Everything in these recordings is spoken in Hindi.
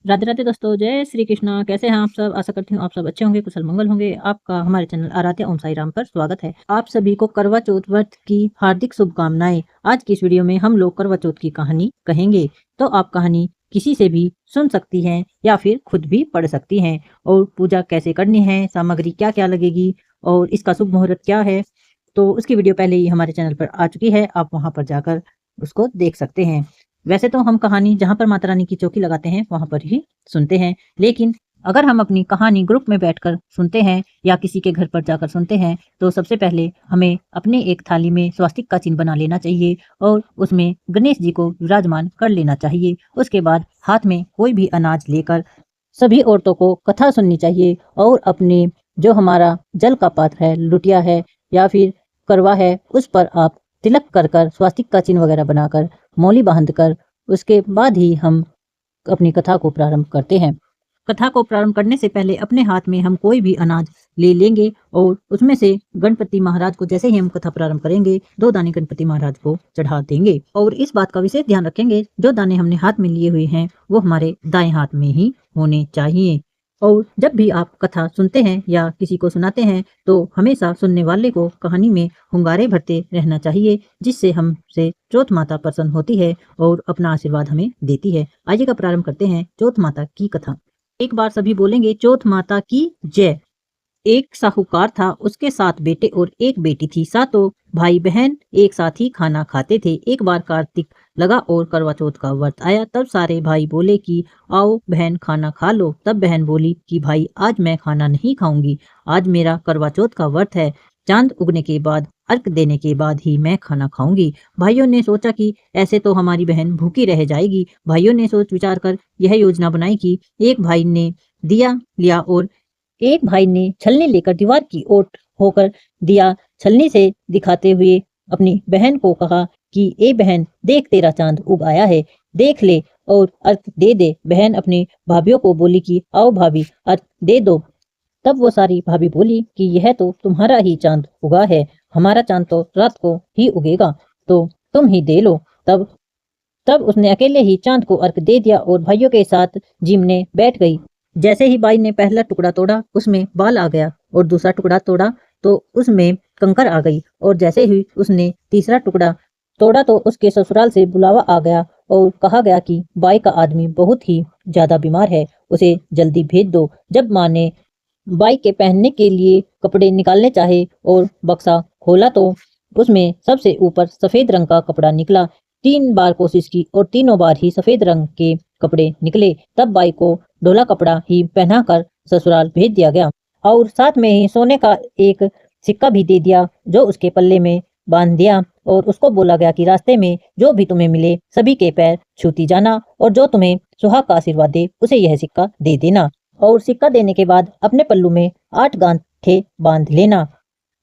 राधे राधे दोस्तों, जय श्री कृष्णा। कैसे हैं आप सब? आशा करती हूँ आप सब अच्छे होंगे, कुशल मंगल होंगे। आपका हमारे चैनल आराध्या ओम साई राम पर स्वागत है। आप सभी को करवा चौथ व्रत की हार्दिक शुभकामनाएं। आज की इस वीडियो में हम लोग करवा चौथ की कहानी कहेंगे। तो आप कहानी किसी से भी सुन सकती हैं या फिर खुद भी पढ़ सकती हैं। और पूजा कैसे करनी है, सामग्री क्या क्या लगेगी और इसका शुभ मुहूर्त क्या है, तो उसकी वीडियो पहले ही हमारे चैनल पर आ चुकी है। आप वहां पर जाकर उसको देख सकते हैं। वैसे तो हम कहानी जहाँ पर माता रानी की चौकी लगाते हैं वहां पर ही सुनते हैं, लेकिन अगर हम अपनी कहानी ग्रुप में बैठकर सुनते हैं या किसी के घर पर जाकर सुनते हैं तो सबसे पहले हमें अपने एक थाली में स्वास्तिक का चिन्ह बना लेना चाहिए और उसमें गणेश जी को विराजमान कर लेना चाहिए। उसके बाद हाथ में कोई भी अनाज लेकर सभी औरतों को कथा सुननी चाहिए और अपने जो हमारा जल का पात्र है, लुटिया है या फिर करवा है, उस पर आप तिलक कर कर स्वास्तिक का चिन्ह वगैरह बनाकर मौली बांध कर उसके बाद ही हम अपनी कथा को प्रारंभ करते हैं। कथा को प्रारंभ करने से पहले अपने हाथ में हम कोई भी अनाज ले लेंगे और उसमें से गणपति महाराज को जैसे ही हम कथा प्रारंभ करेंगे 2 दाने गणपति महाराज को चढ़ा देंगे। और इस बात का विशेष ध्यान रखेंगे, जो दाने हमने हाथ में लिए हुए हैं वो हमारे दाएं हाथ में ही होने चाहिए। और जब भी आप कथा सुनते हैं या किसी को सुनाते हैं तो हमेशा सुनने वाले को कहानी में हुंगारे भरते रहना चाहिए, जिससे हमसे चौथ माता प्रसन्न होती है और अपना आशीर्वाद हमें देती है। आइएगा प्रारंभ करते हैं चौथ माता की कथा। एक बार सभी बोलेंगे, चौथ माता की जय। एक साहूकार था, उसके 7 बेटे और एक बेटी थी। सातों भाई बहन एक साथ ही खाना खाते थे। एक बार कार्तिक लगा और करवा चौथ का व्रत आया। तब सारे भाई बोले कि आओ बहन खाना खा लो। तब बहन बोली कि भाई आज मैं खाना नहीं खाऊंगी, आज मेरा करवा चौथ का व्रत है। चांद उगने के बाद, अर्घ देने के बाद ही मैं खाना खाऊंगी। भाइयों ने सोचा कि ऐसे तो हमारी बहन भूखी रह जाएगी। भाइयों ने सोच विचार कर यह योजना बनाई कि एक भाई ने दिया लिया और एक भाई ने छलनी लेकर दीवार की ओर होकर दिया छलनी से दिखाते हुए अपनी बहन को कहा कि ए बहन, देख तेरा चांद उग आया है, देख ले और अर्घ दे दे। बहन अपनी भाभीियों को बोली कि आओ भाभी, अर्घ दे दो। तब वो सारी भाभी बोली कि यह तो तुम्हारा ही चांद उगा है, हमारा चांद तो रात को ही उगेगा, तो तुम ही दे लो। तब तब उसने अकेले ही चांद को अर्घ दे दिया और भाइयों के साथ जिमने बैठ गई। जैसे ही बाई ने पहला टुकड़ा तोड़ा उसमें बाल आ गया और दूसरा टुकड़ा तोड़ा तो उसमें कंकर आ गई और जैसे ही उसने तीसरा टुकड़ा तोड़ा तो उसके ससुराल से बुलावा आ गया और कहा गया कि बाई का आदमी बहुत ही ज्यादा बीमार है, उसे जल्दी भेज दो। जब माँ ने बाई के पहनने के लिए कपड़े निकालने चाहे और बक्सा खोला तो उसमें सबसे ऊपर सफेद रंग का कपड़ा निकला। 3 बार कोशिश की और तीनों बार ही सफेद रंग के कपड़े निकले। तब बाई को ढोला कपड़ा ही पहनाकर ससुराल भेज दिया गया और साथ में ही सोने का एक सिक्का भी दे दिया, जो उसके पल्ले में बांध दिया और उसको बोला गया कि रास्ते में जो भी तुम्हें मिले सभी के पैर छूती जाना और जो तुम्हें सुहाग का आशीर्वाद दे उसे यह सिक्का दे देना। और सिक्का देने के बाद अपने पल्लू में 8 गांठें बांध लेना।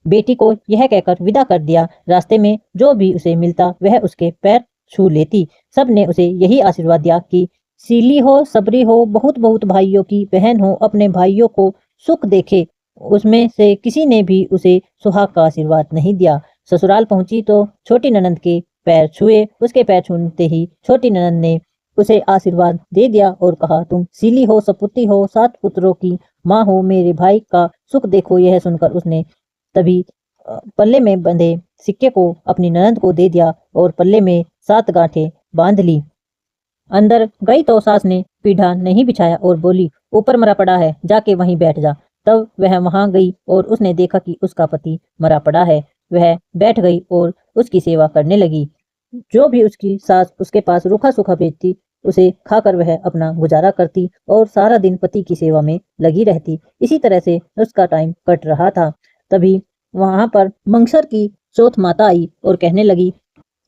बेटी को यह कहकर विदा कर दिया। रास्ते में जो भी उसे मिलता वह उसके पैर छू लेती। सब ने उसे यही आशीर्वाद दिया कि सीली हो, सबरी हो, बहुत बहुत भाइयों की बहन हो, अपने भाइयों को सुख देखे। उसमें से किसी ने भी उसे सुहाग का आशीर्वाद नहीं दिया। ससुराल पहुंची तो छोटी ननंद के पैर छुए। उसके पैर छूते ही छोटी ननंद ने उसे आशीर्वाद दे दिया और कहा, तुम सीली हो, सपुती हो, 7 पुत्रों की माँ हो, मेरे भाई का सुख देखो। यह सुनकर उसने तभी पल्ले में बंधे सिक्के को अपनी ननंद को दे दिया और पल्ले में 7 गांठें बांध ली। अंदर गई तो सास ने पीढ़ा नहीं बिछाया और बोली, ऊपर मरा पड़ा है, जाके वहीं बैठ जा। तब वह वहां गई और उसने देखा कि उसका पति मरा पड़ा है। वह बैठ गई और उसकी सेवा करने लगी। जो भी उसकी सास उसके पास रूखा सूखा भेजती उसे खाकर वह अपना गुजारा करती और सारा दिन पति की सेवा में लगी रहती। इसी तरह से उसका टाइम कट रहा था। तभी वहां पर मंगसर की चौथ माता आई और कहने लगी,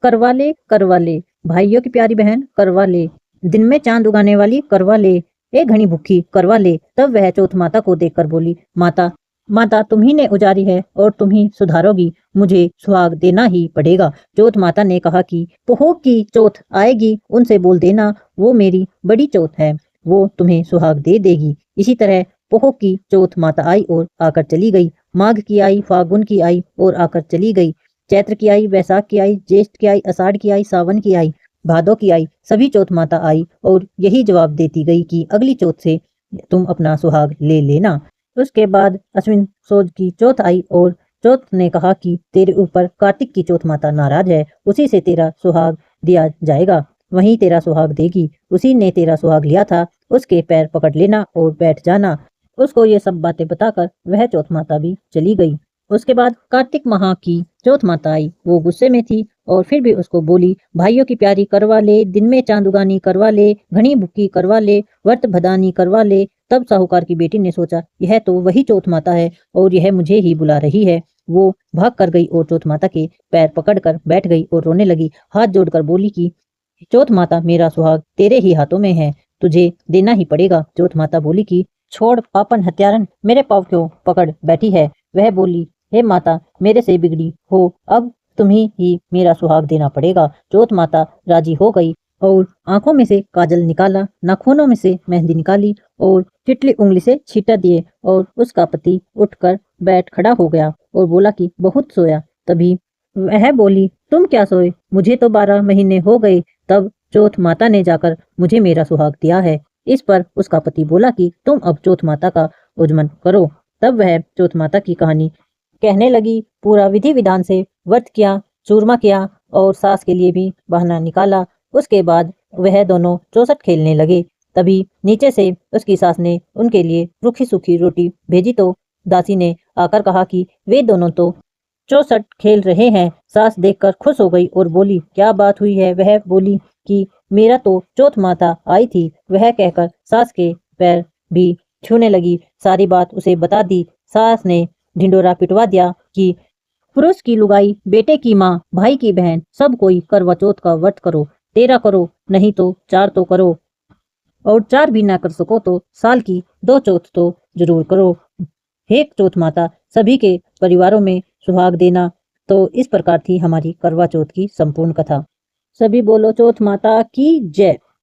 करवा ले करवा ले, भाइयों की प्यारी बहन करवा ले, दिन में चांद उगाने वाली करवा ले, एक घनी भूखी करवा ले। तब वह चौथ माता को देखकर बोली, माता माता तुम ही ने उजारी है और तुम ही सुधारोगी, मुझे सुहाग देना ही पड़ेगा। चौथ माता ने कहा कि पोहो की चौथ आएगी, उनसे बोल देना वो मेरी बड़ी चौथ है, वो तुम्हें सुहाग दे देगी। इसी तरह पोहो की चौथ माता आई और आकर चली गई। माघ की आई, फागुन की आई और आकर चली गई। चैत्र की आई, वैशाख की आई, ज्येष्ठ की आई, आषाढ़ की आई, सावन की आई भादों की आई, सभी चौथ माता आई और यही जवाब देती गई कि अगली चौथ से तुम अपना सुहाग ले लेना। उसके बाद अश्विन सोज की चौथ आई और चौथ ने कहा कि तेरे ऊपर कार्तिक की चौथ माता नाराज है, उसी से तेरा सुहाग दिया जाएगा, वहीं तेरा सुहाग देगी। उसी ने तेरा सुहाग लिया था, उसके पैर पकड़ लेना और बैठ जाना। उसको ये सब बातें बताकर वह चौथ माता भी चली गई। उसके बाद कार्तिक माह की चौथ माता आई। वो गुस्से में थी और फिर भी उसको बोली, भाइयों की प्यारी करवा ले, दिन में चांद उगानी करवा ले, घनी भुक्की करवा ले, व्रत भदानी करवा ले। तब साहूकार की बेटी ने सोचा, यह तो वही चौथ माता है और यह मुझे ही बुला रही है। वो भाग कर गई और चौथ माता के पैर पकड़कर बैठ गई और रोने लगी। हाथ जोड़कर बोली कि चौथ माता, मेरा सुहाग तेरे ही हाथों में है, तुझे देना ही पड़ेगा। चौथ माता बोली कि छोड़ पापन हत्यारन, मेरे पाँव क्यों पकड़ बैठी है। वह बोली, हे माता, मेरे से बिगड़ी हो, अब तुम्हें ही मेरा सुहाग देना पड़ेगा। चौथ माता राजी हो गई और आंखों में से काजल निकाला, नाखूनों में से मेहंदी निकाली और चिटली उंगली से छींटा दिए और उसका पति उठकर बैठ खड़ा हो गया और बोला कि बहुत सोया। तभी वह बोली, तुम क्या सोए, मुझे तो 12 महीने हो गए, तब चौथ माता ने जाकर मुझे मेरा सुहाग दिया है। इस पर उसका पति बोला कि तुम अब चौथ माता का उज्जमन करो। तब वह चौथ माता की कहानी कहने लगी। पूरा विधि विधान से व्रत किया, चूरमा किया और सास के लिए भी बहाना निकाला। उसके बाद वह दोनों चौसठ खेलने लगे। तभी नीचे से उसकी सास ने उनके लिए रूखी सूखी रोटी भेजी तो दासी ने आकर कहा कि वे दोनों तो 64 खेल रहे हैं। सास देखकर खुश हो गई और बोली, क्या बात हुई है। वह बोली कि मेरा तो चौथ माता आई थी। वह कहकर सास के पैर भी छूने लगी। सारी बात उसे बता दी। सास ने ढिंडोरा पिटवा दिया कि पुरुष की लुगाई, बेटे की माँ, भाई की बहन, सब कोई करवा चौथ का व्रत करो। 13 करो, नहीं तो 4 तो करो, और 4 भी ना कर सको तो साल की 2 चौथ तो जरूर करो। हे चौथ माता, सभी के परिवारों में सुहाग देना। तो इस प्रकार थी हमारी करवा चौथ की संपूर्ण कथा। सभी बोलो चौथ माता की जय।